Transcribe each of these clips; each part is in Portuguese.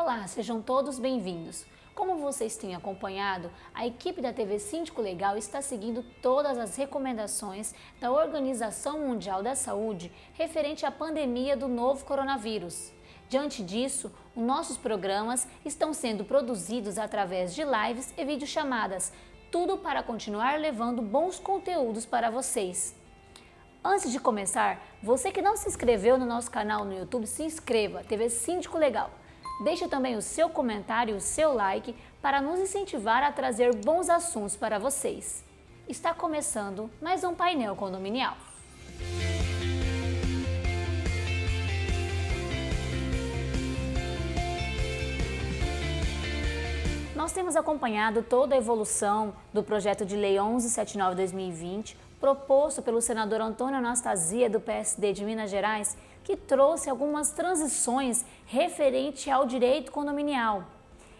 Olá, sejam todos bem-vindos. Como vocês têm acompanhado, a equipe da TV Síndico Legal está seguindo todas as recomendações da Organização Mundial da Saúde referente à pandemia do novo coronavírus. Diante disso, os nossos programas estão sendo produzidos através de lives e videochamadas, tudo para continuar levando bons conteúdos para vocês. Antes de começar, você que não se inscreveu no nosso canal no YouTube, se inscreva, TV Síndico Legal. Deixe também o seu comentário e o seu like para nos incentivar a trazer bons assuntos para vocês. Está começando mais um painel condominial. Nós temos acompanhado toda a evolução do projeto de lei 1179/2020, proposto pelo senador Antônio Anastasia, do PSD de Minas Gerais, que trouxe algumas transições referente ao direito condominial.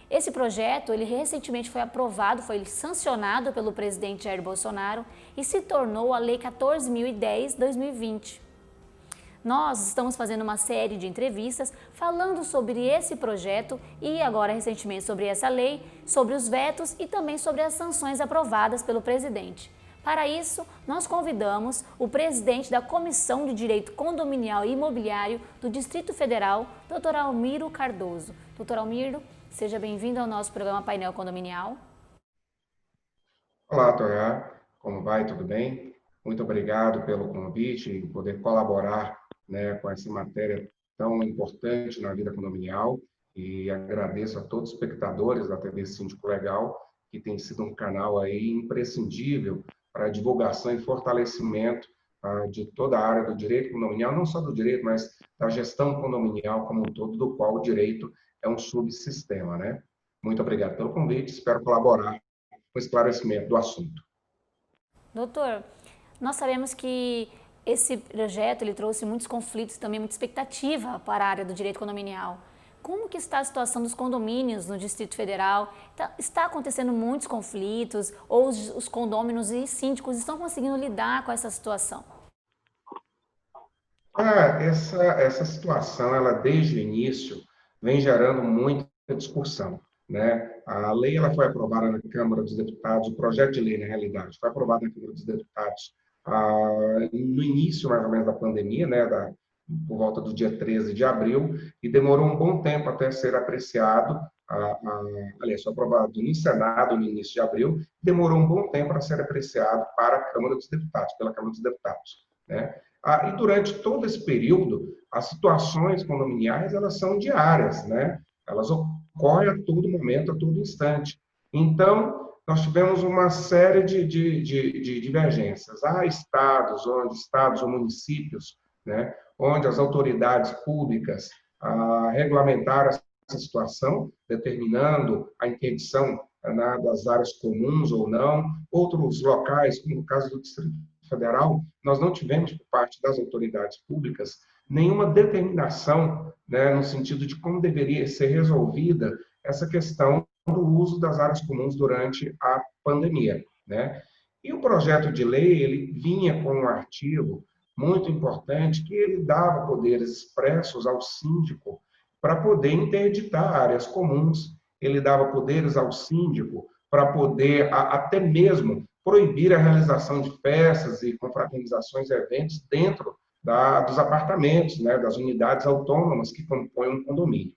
Esse projeto, ele recentemente foi aprovado, foi sancionado pelo presidente Jair Bolsonaro e se tornou a Lei 14.010/2020. Nós estamos fazendo uma série de entrevistas falando sobre esse projeto e agora recentemente sobre essa lei, sobre os vetos e também sobre as sanções aprovadas pelo presidente. Para isso, nós convidamos o presidente da Comissão de Direito Condominial e Imobiliário do Distrito Federal, Dr. Almiro Cardoso. Dr. Almiro, seja bem-vindo ao nosso programa Painel Condominial. Olá, Torá. Como vai? Tudo bem? Muito obrigado pelo convite e poder colaborar, com essa matéria tão importante na vida condominial. E agradeço a todos os espectadores da TV Síndico Legal, que tem sido um canal aí imprescindível para a divulgação e fortalecimento de toda a área do direito condominial, não só do direito, mas da gestão condominial como um todo, do qual o direito é um subsistema, né? Muito obrigado pelo convite, espero colaborar com o esclarecimento do assunto. Doutor, nós sabemos que esse projeto ele trouxe muitos conflitos e também muita expectativa para a área do direito condominial. Como que está a situação dos condomínios no Distrito Federal? Está acontecendo muitos conflitos ou os condôminos e síndicos estão conseguindo lidar com essa situação? Essa situação, ela desde o início vem gerando muita discussão, né? A lei ela foi aprovada na Câmara dos Deputados, o projeto de lei, na realidade, foi aprovado na Câmara dos Deputados no início, mais ou menos, da pandemia, né? Por volta do dia 13 de abril, e demorou um bom tempo até ser apreciado, aliás, foi aprovado no Senado no início de abril, demorou um bom tempo para ser apreciado para a Câmara dos Deputados, pela Câmara dos Deputados, né? E durante todo esse período, as situações condominiais, elas são diárias, né? Elas ocorrem a todo momento, a todo instante. Então, nós tivemos uma série de divergências. Há estados ou municípios, né, onde as autoridades públicas regulamentaram essa situação, determinando a interdição das áreas comuns ou não. Outros locais, como no caso do Distrito Federal, nós não tivemos, por parte das autoridades públicas, nenhuma determinação, né, no sentido de como deveria ser resolvida essa questão do uso das áreas comuns durante a pandemia, né? E o projeto de lei, ele vinha com um artigo muito importante, que ele dava poderes expressos ao síndico para poder interditar áreas comuns, ele dava poderes ao síndico para poder até mesmo proibir a realização de festas e confraternizações e eventos dentro dos apartamentos, né, das unidades autônomas que compõem um condomínio.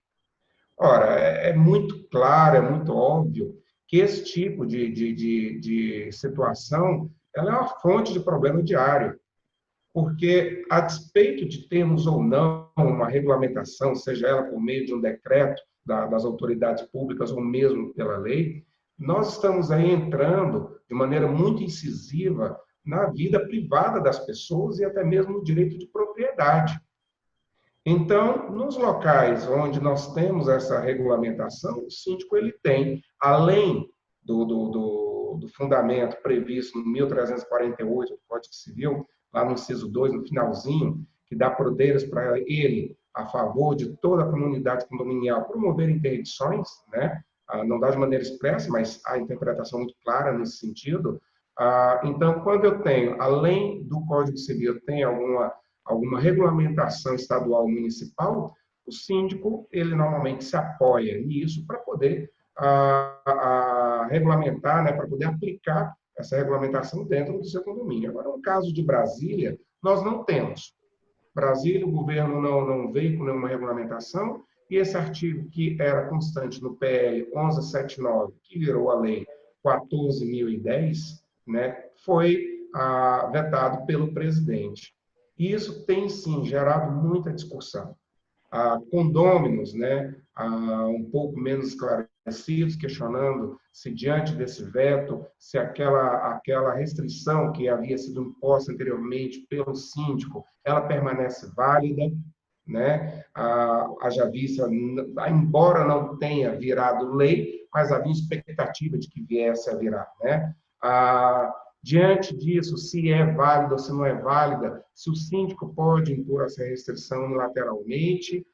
Ora, é muito claro, é muito óbvio que esse tipo de situação ela é uma fonte de problema diário, porque, a despeito de termos ou não uma regulamentação, seja ela por meio de um decreto das autoridades públicas ou mesmo pela lei, nós estamos aí entrando de maneira muito incisiva na vida privada das pessoas e até mesmo no direito de propriedade. Então, nos locais onde nós temos essa regulamentação, o síndico ele tem, além do fundamento previsto no 1348 do Código Civil, lá no inciso 2, no finalzinho, que dá poderes para ele, a favor de toda a comunidade condominial, promover interdições, né? Não dá de maneira expressa, mas há interpretação muito clara nesse sentido. Então, quando eu tenho, além do Código Civil, eu tenho alguma regulamentação estadual ou municipal, o síndico, ele normalmente se apoia nisso para poder regulamentar, né, para poder aplicar essa regulamentação dentro do seu condomínio. Agora, no caso de Brasília, nós não temos. Brasília, o governo não veio com nenhuma regulamentação, e esse artigo que era constante no PL 1179, que virou a lei 14.010, né, foi vetado pelo presidente. E isso tem, sim, gerado muita discussão. Condôminos, né, um pouco menos esclarecidos, questionando se, diante desse veto, se aquela restrição que havia sido imposta anteriormente pelo síndico, ela permanece válida, né? Haja vista, embora não tenha virado lei, mas havia expectativa de que viesse a virar, né? Diante disso, se é válida ou se não é válida, se o síndico pode impor essa restrição unilateralmente,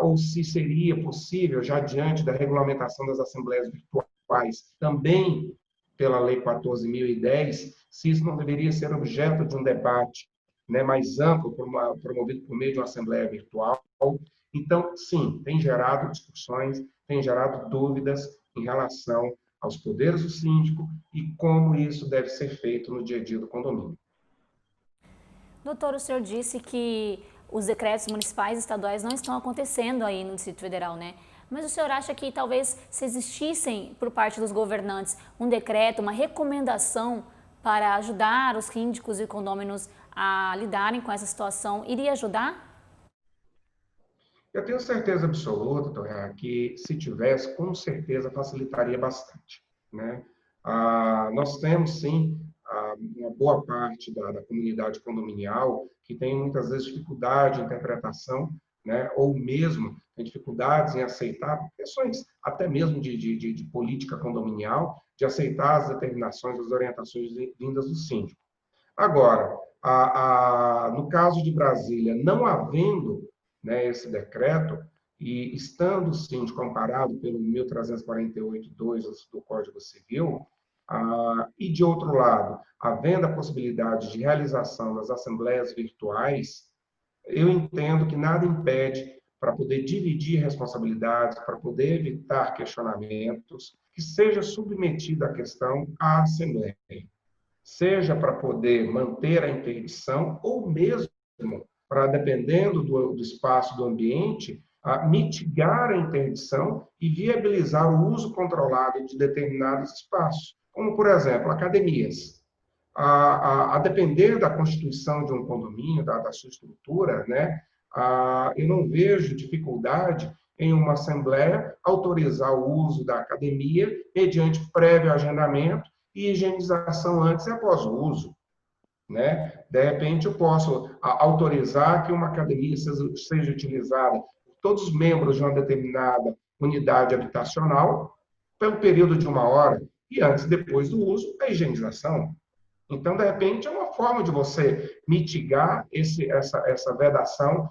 ou se seria possível, já diante da regulamentação das assembleias virtuais, também pela Lei 14.010, se isso não deveria ser objeto de um debate, né, mais amplo, promovido por meio de uma assembleia virtual. Então, sim, tem gerado discussões, tem gerado dúvidas em relação aos poderes do síndico e como isso deve ser feito no dia a dia do condomínio. Doutor, o senhor disse que os decretos municipais e estaduais não estão acontecendo aí no Distrito Federal, né? Mas o senhor acha que talvez se existissem por parte dos governantes um decreto, uma recomendação para ajudar os síndicos e condôminos a lidarem com essa situação, iria ajudar? Eu tenho certeza absoluta, Torre, que se tivesse, com certeza facilitaria bastante, né? Nós temos, sim, uma boa parte da comunidade condominial que tem muitas vezes dificuldade de interpretação, né? Ou mesmo tem dificuldades em aceitar questões até mesmo de política condominial, de aceitar as determinações, as orientações vindas do síndico. Agora, no caso de Brasília, não havendo, né, esse decreto, e estando o síndico amparado pelo 1348.2 do Código Civil, e, de outro lado, havendo a possibilidade de realização das assembleias virtuais, eu entendo que nada impede para poder dividir responsabilidades, para poder evitar questionamentos, que seja submetida a questão à Assembleia, seja para poder manter a interdição ou mesmo para, dependendo do espaço, do ambiente, mitigar a interdição e viabilizar o uso controlado de determinados espaços, como, por exemplo, academias. A depender da constituição de um condomínio, da sua estrutura, né, eu não vejo dificuldade em uma assembleia autorizar o uso da academia mediante prévio agendamento e higienização antes e após o uso, né? De repente, eu posso autorizar que uma academia seja utilizada por todos os membros de uma determinada unidade habitacional pelo período de 1 hora e antes e depois do uso, a higienização. Então, de repente, é uma forma de você mitigar essa vedação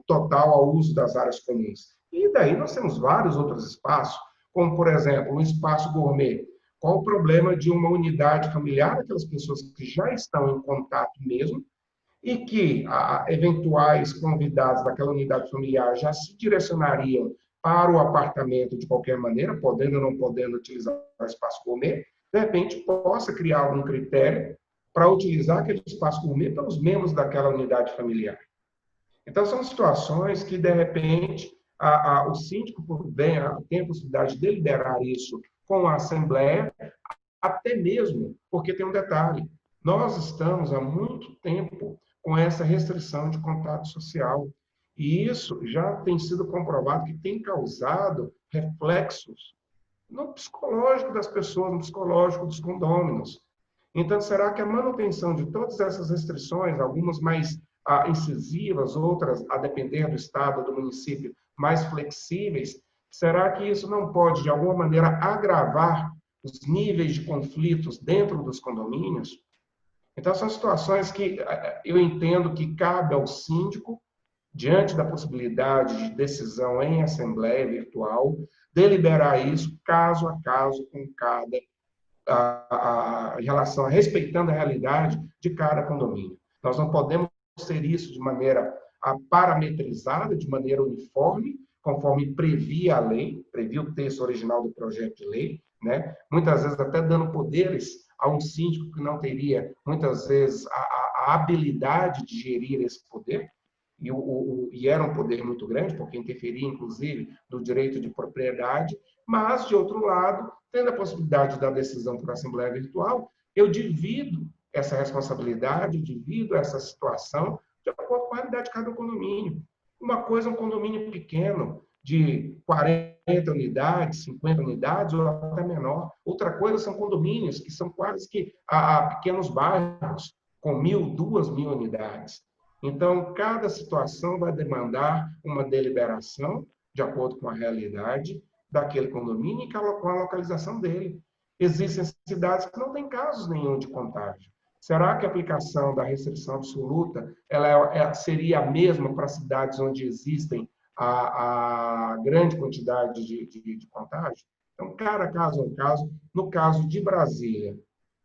total ao uso das áreas comuns. E daí nós temos vários outros espaços, como, por exemplo, um espaço gourmet. Qual o problema de uma unidade familiar, aquelas pessoas que já estão em contato mesmo, e que eventuais convidados daquela unidade familiar já se direcionariam para o apartamento de qualquer maneira, podendo ou não podendo utilizar o espaço gourmet, de repente possa criar algum critério para utilizar aquele espaço gourmet pelos membros daquela unidade familiar. Então, são situações que, de repente, o síndico tem a possibilidade de deliberar isso com a Assembleia, até mesmo porque tem um detalhe. Nós estamos há muito tempo com essa restrição de contato social. E isso já tem sido comprovado que tem causado reflexos no psicológico das pessoas, no psicológico dos condôminos. Então, será que a manutenção de todas essas restrições, algumas mais incisivas, outras, a depender do estado, do município, mais flexíveis, será que isso não pode, de alguma maneira, agravar os níveis de conflitos dentro dos condomínios? Então, são situações que eu entendo que cabe ao síndico, diante da possibilidade de decisão em assembleia virtual, deliberar isso caso a caso, com cada em relação respeitando a realidade de cada condomínio. Nós não podemos ter isso de maneira parametrizada de maneira uniforme, conforme previa a lei, previa o texto original do projeto de lei, né? Muitas vezes até dando poderes a um síndico que não teria, muitas vezes, a habilidade de gerir esse poder, e era um poder muito grande, porque interferia, inclusive, no direito de propriedade, mas, de outro lado, tendo a possibilidade da decisão por assembleia virtual, eu divido essa responsabilidade, divido essa situação de acordo com a realidade de cada condomínio. Uma coisa é um condomínio pequeno, de 40 unidades, 50 unidades, ou até menor. Outra coisa são condomínios, que são quase que pequenos bairros, com 1.000, 2.000 unidades. Então, cada situação vai demandar uma deliberação, de acordo com a realidade daquele condomínio e com a localização dele. Existem cidades que não têm casos nenhum de contágio. Será que a aplicação da restrição absoluta seria a mesma para cidades onde existem a grande quantidade de contágio? Então, cada caso é um caso. No caso de Brasília,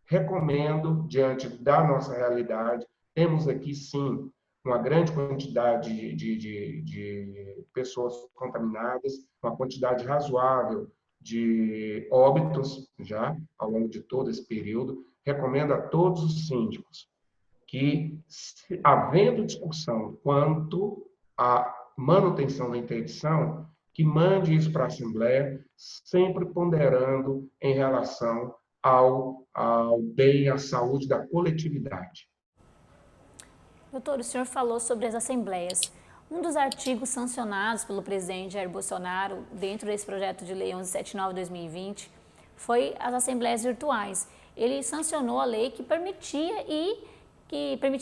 recomendo, diante da nossa realidade, temos aqui, sim, uma grande quantidade de pessoas contaminadas, uma quantidade razoável de óbitos já ao longo de todo esse período. Recomendo a todos os síndicos que, havendo discussão quanto à manutenção da interdição, que mande isso para a Assembleia, sempre ponderando em relação ao bem, à saúde da coletividade. Doutor, o senhor falou sobre as assembleias. Um dos artigos sancionados pelo presidente Jair Bolsonaro dentro desse projeto de lei 1179/2020 foi as assembleias virtuais. Ele sancionou a lei que permitia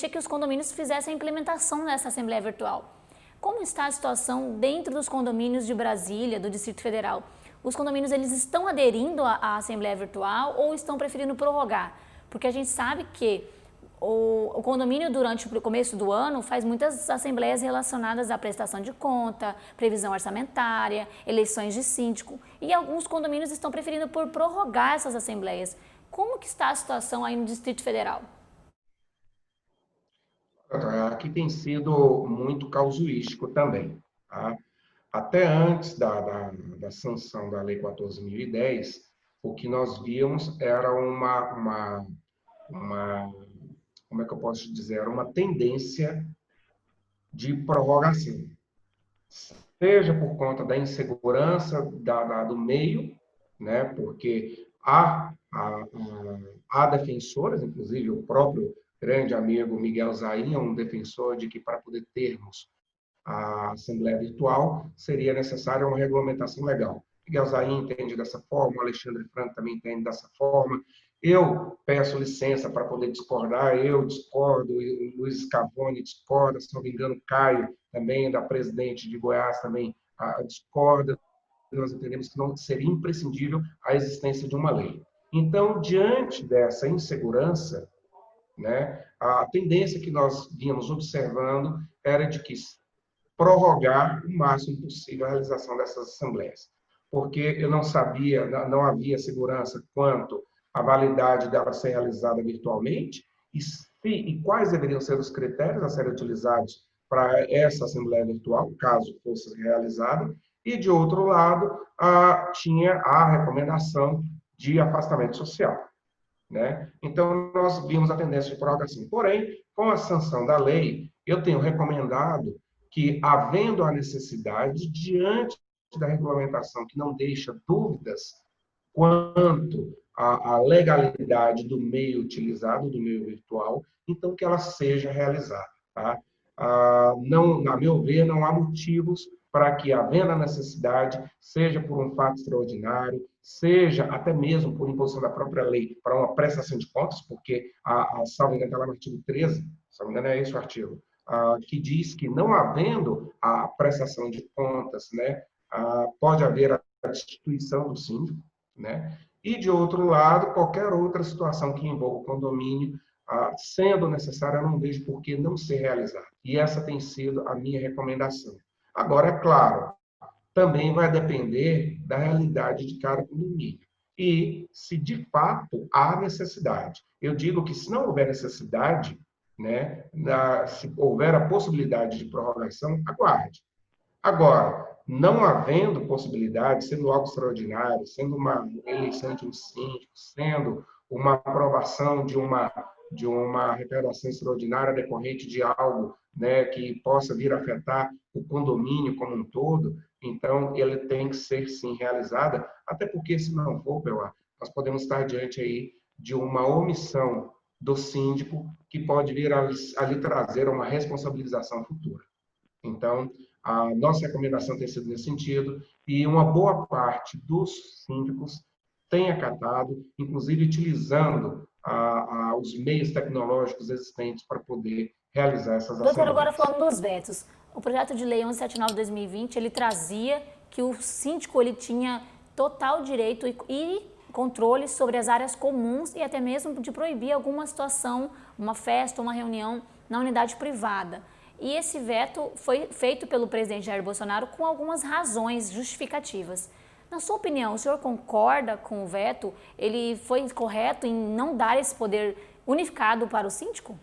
que os condomínios fizessem a implementação dessa assembleia virtual. Como está a situação dentro dos condomínios de Brasília, do Distrito Federal? Os condomínios, eles estão aderindo à assembleia virtual ou estão preferindo prorrogar? Porque a gente sabe que o condomínio, durante o começo do ano, faz muitas assembleias relacionadas à prestação de conta, previsão orçamentária, eleições de síndico, e alguns condomínios estão preferindo por prorrogar essas assembleias. Como que está a situação aí no Distrito Federal? Aqui tem sido muito causuístico também. Tá? Até antes da sanção da Lei 14.010, o que nós víamos era como é que eu posso dizer, uma tendência de prorrogação. Seja por conta da insegurança do meio, né, porque há defensores, inclusive o próprio grande amigo Miguel Zain é um defensor de que para poder termos a Assembleia Virtual seria necessária uma regulamentação legal. Miguel Zain entende dessa forma, o Alexandre Franco também entende dessa forma. Eu peço licença para poder discordar, eu discordo, o Luiz Scavone discorda, se não me engano, Caio, também, da presidente de Goiás, também discorda. Nós entendemos que não seria imprescindível a existência de uma lei. Então, diante dessa insegurança, né, a tendência que nós vínhamos observando era de que prorrogar o máximo possível a realização dessas assembleias, porque eu não sabia, não havia segurança quanto à validade dela ser realizada virtualmente e quais deveriam ser os critérios a serem utilizados para essa assembleia virtual, caso fosse realizada, e, de outro lado, tinha a recomendação de afastamento social. Né? Então, nós vimos a tendência de prorrogação. Porém, com a sanção da lei, eu tenho recomendado que, havendo a necessidade, diante da regulamentação que não deixa dúvidas quanto à legalidade do meio utilizado, do meio virtual, então que ela seja realizada. Tá? Não, a meu ver, não há motivos para que, havendo a necessidade, seja por um fato extraordinário, seja até mesmo por imposição da própria lei, para uma prestação de contas, porque, salvo engano, está lá no artigo 13, se não me engano é esse o artigo, que diz que, não havendo a prestação de contas, né, pode haver a destituição do síndico, né, e, de outro lado, qualquer outra situação que envolva o condomínio, sendo necessária, eu não vejo por que não ser realizada. E essa tem sido a minha recomendação. Agora, é claro, também vai depender da realidade de cada condomínio. E se, de fato, há necessidade. Eu digo que, se não houver necessidade, né? Se houver a possibilidade de prorrogação, aguarde. Agora, não havendo possibilidade, sendo algo extraordinário, sendo uma eleição de um síndico, sendo uma aprovação de uma arrecadação extraordinária decorrente de algo, né, que possa vir a afetar o condomínio como um todo, então ele tem que ser sim realizada, até porque se não for, nós podemos estar diante aí de uma omissão do síndico que pode vir a lhe trazer uma responsabilização futura. Então, a nossa recomendação tem sido nesse sentido, e uma boa parte dos síndicos tem acatado, inclusive utilizando os meios tecnológicos existentes para poder realizar essas Doutor, agora assembleias. falando dos vetos. O projeto de lei 1179/2020, ele trazia que o síndico ele tinha total direito e controle sobre as áreas comuns e até mesmo de proibir alguma situação, uma festa, uma reunião na unidade privada. E esse veto foi feito pelo presidente Jair Bolsonaro com algumas razões justificativas. Na sua opinião, o senhor concorda com o veto? Ele foi correto em não dar esse poder unificado para o síndico?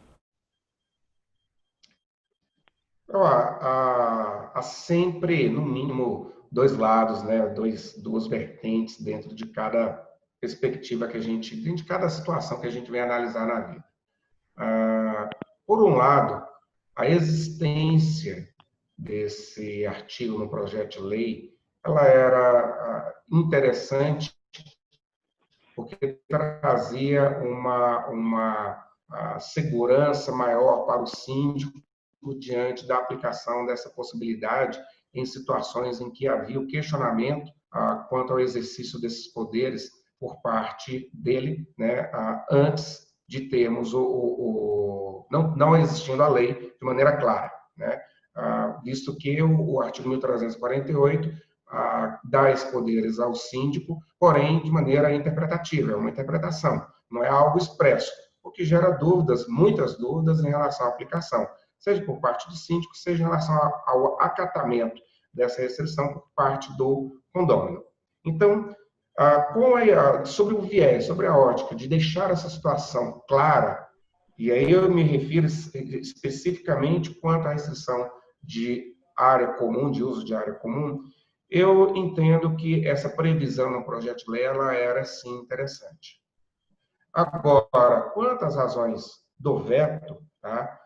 Há sempre, no mínimo, dois lados, né? Duas vertentes dentro de cada perspectiva que a gente, dentro de cada situação que a gente vem analisar na vida. Por um lado, a existência desse artigo no projeto de lei, ela era interessante porque trazia uma segurança maior para o síndico diante da aplicação dessa possibilidade em situações em que havia o questionamento quanto ao exercício desses poderes por parte dele, né, antes de termos não existindo a lei de maneira clara, né, visto que o artigo 1348 dá esses poderes ao síndico, porém de maneira interpretativa, é uma interpretação, não é algo expresso, o que gera dúvidas, muitas dúvidas em relação à aplicação, seja por parte do síndico, seja em relação ao acatamento dessa restrição por parte do condômino. Então, sobre o viés, sobre a ótica de deixar essa situação clara, e aí eu me refiro especificamente quanto à restrição de área comum, de uso de área comum, eu entendo que essa previsão no projeto de lei ela era, sim, interessante. Agora, quanto às razões do veto, tá?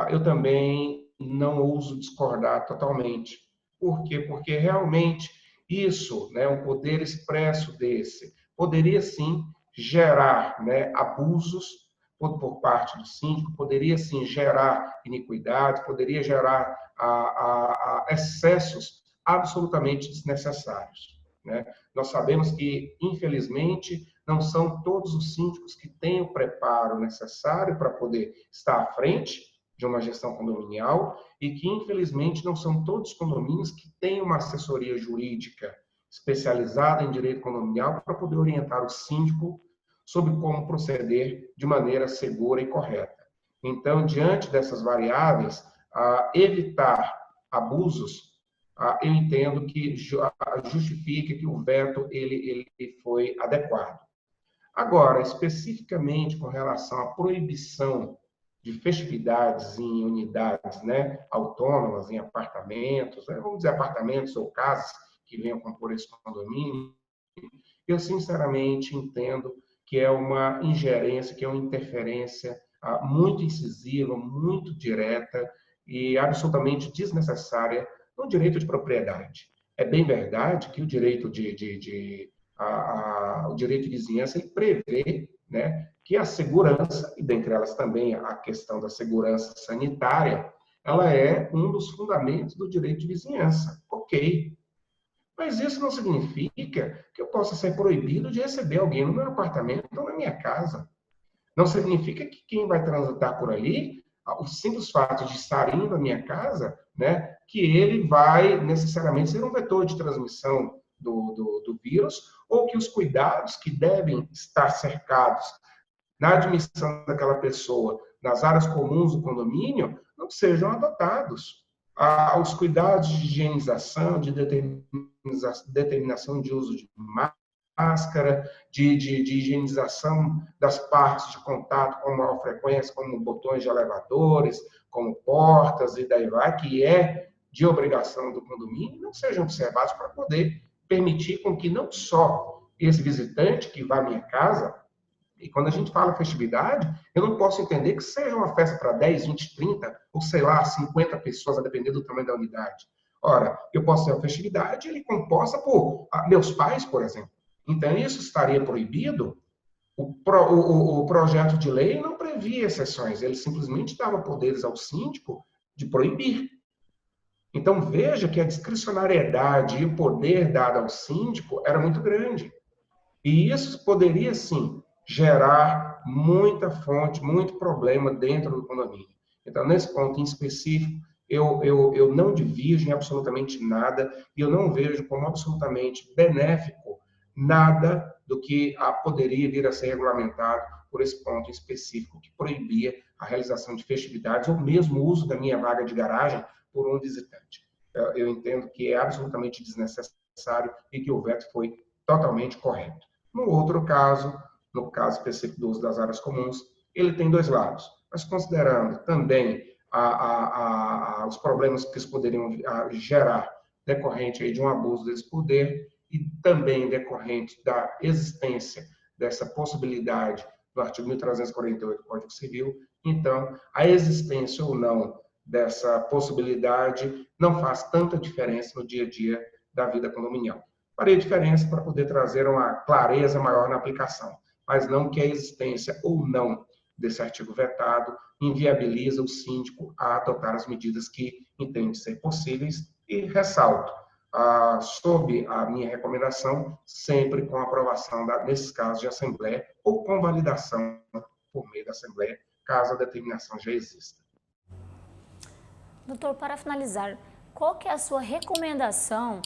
Eu também não ouso discordar totalmente. Por quê? Porque realmente isso, né, um poder expresso desse, poderia sim gerar, né, abusos por parte do síndico, poderia sim gerar iniquidade, poderia gerar excessos absolutamente desnecessários, né? Nós sabemos que, infelizmente, não são todos os síndicos que têm o preparo necessário para poder estar à frente de uma gestão condominial e que, infelizmente, não são todos os condomínios que têm uma assessoria jurídica especializada em direito condominial para poder orientar o síndico sobre como proceder de maneira segura e correta. Então, diante dessas variáveis, evitar abusos, eu entendo que justifica que o veto ele foi adequado. Agora, especificamente com relação à proibição de festividades em unidades, né, autônomas, em apartamentos, né, vamos dizer apartamentos ou casas que venham compor esse condomínio, eu sinceramente entendo que é uma ingerência, que é uma interferência muito incisiva, muito direta e absolutamente desnecessária no direito de propriedade. É bem verdade que o direito o direito de vizinhança ele prevê, né, que a segurança, e dentre elas também a questão da segurança sanitária, ela é um dos fundamentos do direito de vizinhança. Ok. Mas isso não significa que eu possa ser proibido de receber alguém no meu apartamento ou na minha casa. Não significa que quem vai transitar por ali, o simples fato de estar indo à minha casa, né, que ele vai necessariamente ser um vetor de transmissão do vírus, ou que os cuidados que devem estar cercados na admissão daquela pessoa nas áreas comuns do condomínio não sejam adotados. Os cuidados de higienização, de determinação de uso de máscara, máscara, de higienização das partes de contato com maior frequência, como botões de elevadores, como portas e daí vai, que é de obrigação do condomínio, não sejam observados para poder permitir com que não só esse visitante que vai à minha casa, e quando a gente fala festividade, eu não posso entender que seja uma festa para 10, 20, 30, ou sei lá, 50 pessoas, a depender do tamanho da unidade. Ora, eu posso ter uma festividade ele composta por meus pais, por exemplo. Então, isso estaria proibido? O projeto de lei não previa exceções, ele simplesmente dava poderes ao síndico de proibir. Então, veja que a discricionariedade e o poder dado ao síndico era muito grande. E isso poderia, sim, gerar muita fonte, muito problema dentro do condomínio. Então, nesse ponto em específico, eu não divirjo em absolutamente nada e eu não vejo como absolutamente benéfico nada do que poderia vir a ser regulamentado por esse ponto em específico que proibia a realização de festividades ou mesmo o uso da minha vaga de garagem por um visitante. Eu entendo que é absolutamente desnecessário e que o veto foi totalmente correto. No outro caso, no caso específico do uso das áreas comuns, ele tem dois lados, mas considerando também os problemas que isso poderiam gerar decorrente aí de um abuso desse poder e também decorrente da existência dessa possibilidade do artigo 1348 do Código Civil, então, a existência ou não dessa possibilidade não faz tanta diferença no dia a dia da vida condominial. Faria diferença para poder trazer uma clareza maior na aplicação, mas não que a existência ou não desse artigo vetado inviabiliza o síndico a adotar as medidas que entende ser possíveis e ressalto, sob a minha recomendação, sempre com aprovação, nesses casos de assembleia ou com validação por meio da assembleia, caso a determinação já exista. Doutor, para finalizar, qual que é a sua recomendação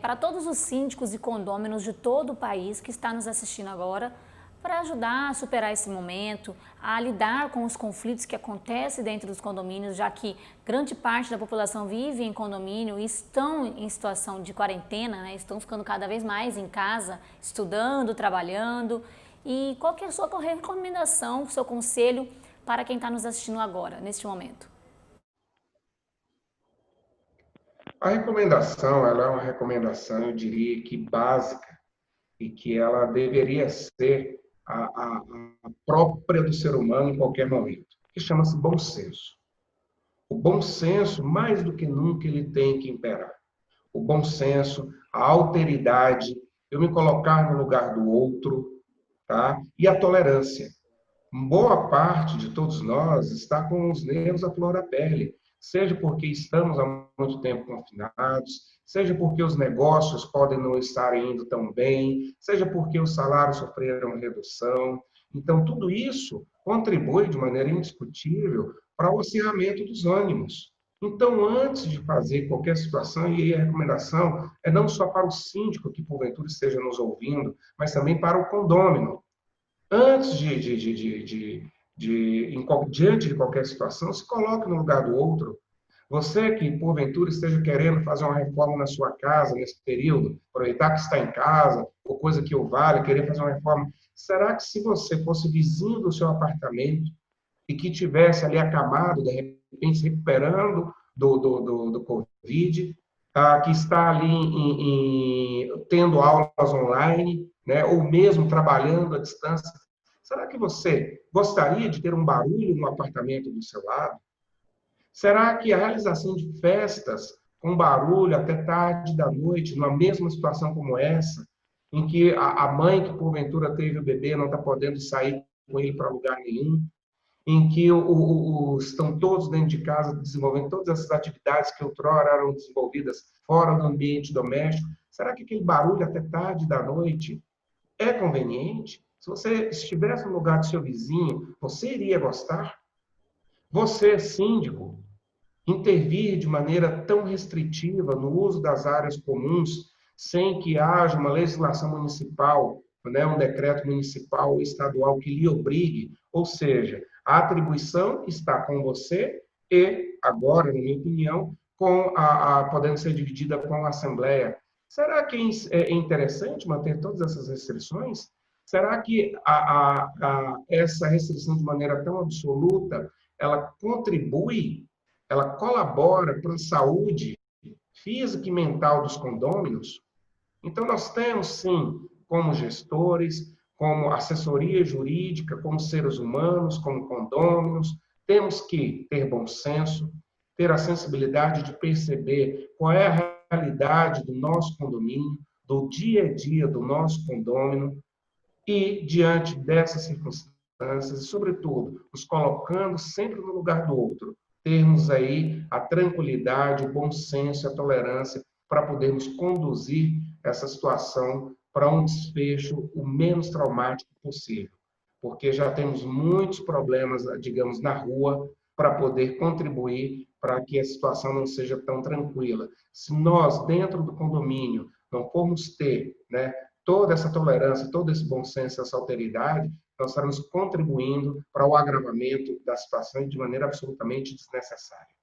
para todos os síndicos e condôminos de todo o país que está nos assistindo agora, para ajudar a superar esse momento, a lidar com os conflitos que acontecem dentro dos condomínios, já que grande parte da população vive em condomínio e estão em situação de quarentena, né? Estão ficando cada vez mais em casa, estudando, trabalhando. E qual que é a sua recomendação, o seu conselho para quem está nos assistindo agora, neste momento? A recomendação, ela é uma recomendação, eu diria que básica, e que ela deveria ser a própria do ser humano em qualquer momento, que chama-se bom senso. O bom senso, mais do que nunca, ele tem que imperar. O bom senso, a alteridade, eu me colocar no lugar do outro, tá? E a tolerância. Boa parte de todos nós está com os nervos à flor da pele, seja porque estamos há muito tempo confinados, seja porque os negócios podem não estar indo tão bem, seja porque os salários sofreram redução. Então, tudo isso contribui de maneira indiscutível para o acirramento dos ânimos. Então, antes de fazer qualquer situação, e aí a recomendação é não só para o síndico que porventura esteja nos ouvindo, mas também para o condômino. Antes diante de qualquer situação, se coloque no lugar do outro. Você que, porventura, esteja querendo fazer uma reforma na sua casa nesse período, aproveitar que está em casa, ou coisa que o valha, querer fazer uma reforma, será que se você fosse vizinho do seu apartamento e que tivesse ali acamado, de repente, se recuperando do Covid, que está ali tendo aulas online, né, ou mesmo trabalhando à distância, será que você gostaria de ter um barulho no apartamento do seu lado? Será que a realização de festas com barulho até tarde da noite, numa mesma situação como essa, em que a mãe que porventura teve o bebê não está podendo sair com ele para lugar nenhum, em que estão todos dentro de casa desenvolvendo todas essas atividades que outrora eram desenvolvidas fora do ambiente doméstico, será que aquele barulho até tarde da noite é conveniente? Se você estivesse no lugar do seu vizinho, você iria gostar? Você, síndico, intervir de maneira tão restritiva no uso das áreas comuns, sem que haja uma legislação municipal, né, um decreto municipal ou estadual que lhe obrigue, ou seja, a atribuição está com você e, agora, na minha opinião, podendo ser dividida com a Assembleia. Será que é interessante manter todas essas restrições? Será que essa restrição de maneira tão absoluta, ela contribui, ela colabora para a saúde física e mental dos condôminos? Então, nós temos, sim, como gestores, como assessoria jurídica, como seres humanos, como condôminos, temos que ter bom senso, ter a sensibilidade de perceber qual é a realidade do nosso condomínio, do dia a dia do nosso condômino e, diante dessas circunstâncias, e, sobretudo, nos colocando sempre no lugar do outro, termos aí a tranquilidade, o bom senso, a tolerância para podermos conduzir essa situação para um desfecho o menos traumático possível, porque já temos muitos problemas, digamos, na rua para poder contribuir para que a situação não seja tão tranquila. Se nós, dentro do condomínio, não formos ter, né, toda essa tolerância, todo esse bom senso, essa alteridade, nós estaremos contribuindo para o agravamento da situação de maneira absolutamente desnecessária.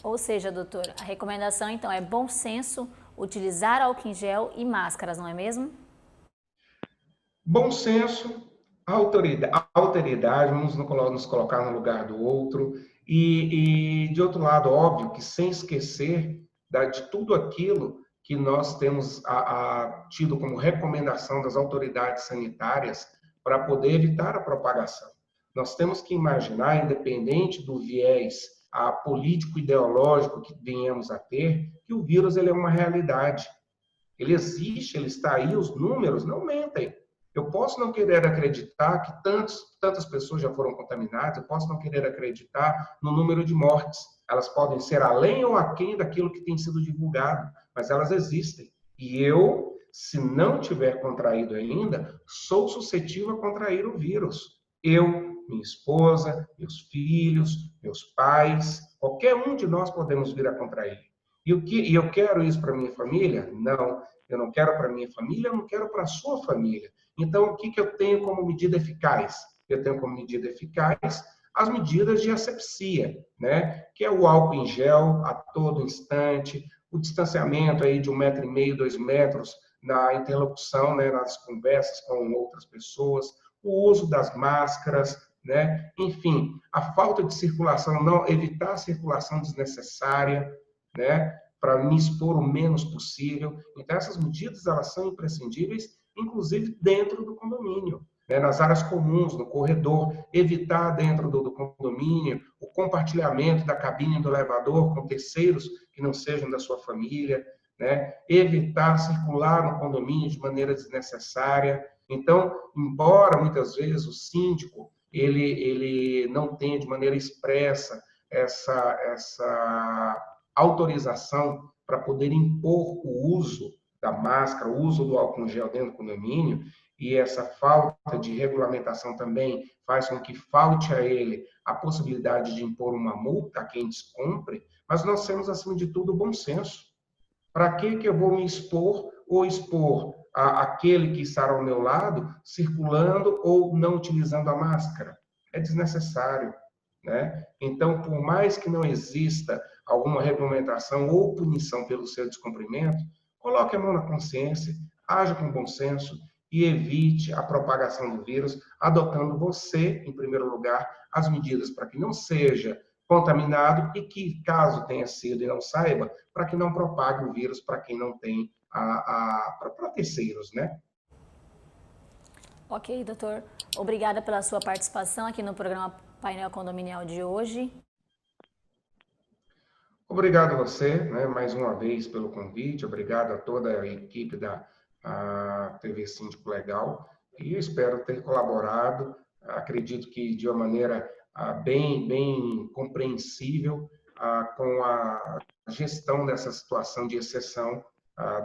Ou seja, doutor, a recomendação então é bom senso, utilizar álcool em gel e máscaras, não é mesmo? Bom senso, alteridade, vamos nos colocar no lugar do outro, de outro lado, óbvio que sem esquecer de tudo aquilo que nós temos tido como recomendação das autoridades sanitárias para poder evitar a propagação. Nós temos que imaginar, independente do viés político-ideológico que venhamos a ter, que o vírus ele é uma realidade. Ele existe, ele está aí, os números não mentem. Eu posso não querer acreditar que tantas pessoas já foram contaminadas, eu posso não querer acreditar no número de mortes. Elas podem ser além ou aquém daquilo que tem sido divulgado, mas elas existem. E eu, se não tiver contraído ainda, sou suscetível a contrair o vírus. Eu, minha esposa, meus filhos, meus pais, qualquer um de nós podemos vir a contrair. E eu quero isso para minha família? Não, eu não quero para minha família, eu não quero para a sua família. Então, o que eu tenho como medida eficaz? Eu tenho como medida eficaz as medidas de asepsia, né? Que é o álcool em gel a todo instante, o distanciamento aí de 1,5 m, 2 metros na interlocução, né? Nas conversas com outras pessoas, o uso das máscaras, né? Enfim, a falta de circulação, não evitar a circulação desnecessária, né? Para me expor o menos possível. Então, essas medidas elas são imprescindíveis, inclusive dentro do condomínio, né? Nas áreas comuns, no corredor, evitar dentro do condomínio o compartilhamento da cabine do elevador com terceiros que não sejam da sua família, né? Evitar circular no condomínio de maneira desnecessária. Então, embora muitas vezes o síndico ele não tenha de maneira expressa essa autorização para poder impor o uso da máscara, o uso do álcool em gel dentro do condomínio, e essa falta de regulamentação também faz com que falte a ele a possibilidade de impor uma multa a quem descumpre, mas nós temos, acima de tudo, o bom senso. Para que eu vou me expor ou expor aquele que está ao meu lado circulando ou não utilizando a máscara? É desnecessário, né? Então, por mais que não exista alguma regulamentação ou punição pelo seu descumprimento, coloque a mão na consciência, haja com bom senso e evite a propagação do vírus, adotando você, em primeiro lugar, as medidas para que não seja contaminado e que, caso tenha sido e não saiba, para que não propague o vírus para quem não tem, para terceiros, né? Ok, doutor. Obrigada pela sua participação aqui no programa Painel Condominial de hoje. Obrigado a você, né, mais uma vez pelo convite, obrigado a toda a equipe da TV Síndico Legal, e eu espero ter colaborado, acredito que de uma maneira bem compreensível com a gestão dessa situação de exceção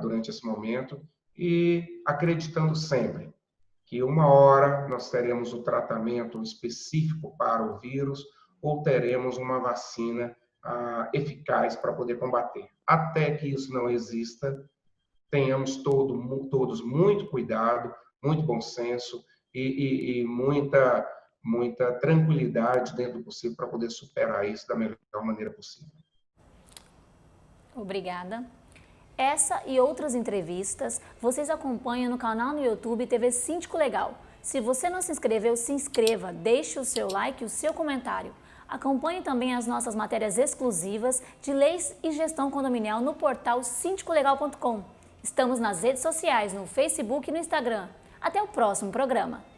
durante esse momento, e acreditando sempre que uma hora nós teremos o tratamento específico para o vírus ou teremos uma vacina eficaz para poder combater. Até que isso não exista, tenhamos todos muito cuidado, muito bom senso e muita tranquilidade dentro do possível para poder superar isso da melhor maneira possível. Obrigada. Essa e outras entrevistas vocês acompanham no canal no YouTube TV Síndico Legal. Se você não se inscreveu, se inscreva, deixe o seu like e o seu comentário. Acompanhe também as nossas matérias exclusivas de leis e gestão condominial no portal sindicolegal.com. Estamos nas redes sociais, no Facebook e no Instagram. Até o próximo programa.